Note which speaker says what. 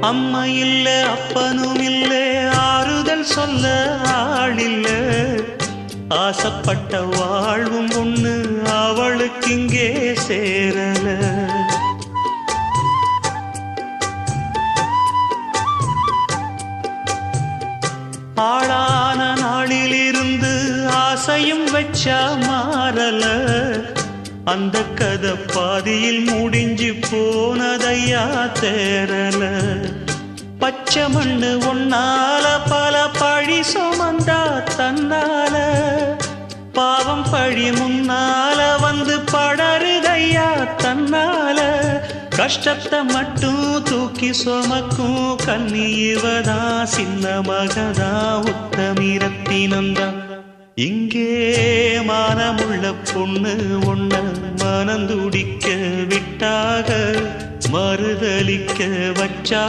Speaker 1: அம்மா இல்ல அப்பனும் இல்ல ஆறுதல் சொல்ல ஆளில்ல ஆசைப்பட்ட வாழ்வும் ஒண்ணு அவளுக்கு இங்கே சேரல ஆளான நாளிலிருந்து ஆசையும் வச்சா மாறல அந்த கதை பாதியில் முடிஞ்சு போனதையா தேரல பச்சை மண்ணு ஒன்னால பல பழி சுமந்தா தன்னால பாவம் பழி முன்னால வந்து படருதையா தன்னால கஷ்டத்தை மட்டும் தூக்கி சுமக்கும் கண்ணி இவதா சின்ன மகதா உத்தமிரத்தினந்தா இங்கே மானமுள்ள பொண்ணு ஒண்ண மனந்துடிக்க விட்டாக மறுதலிக்க வச்சா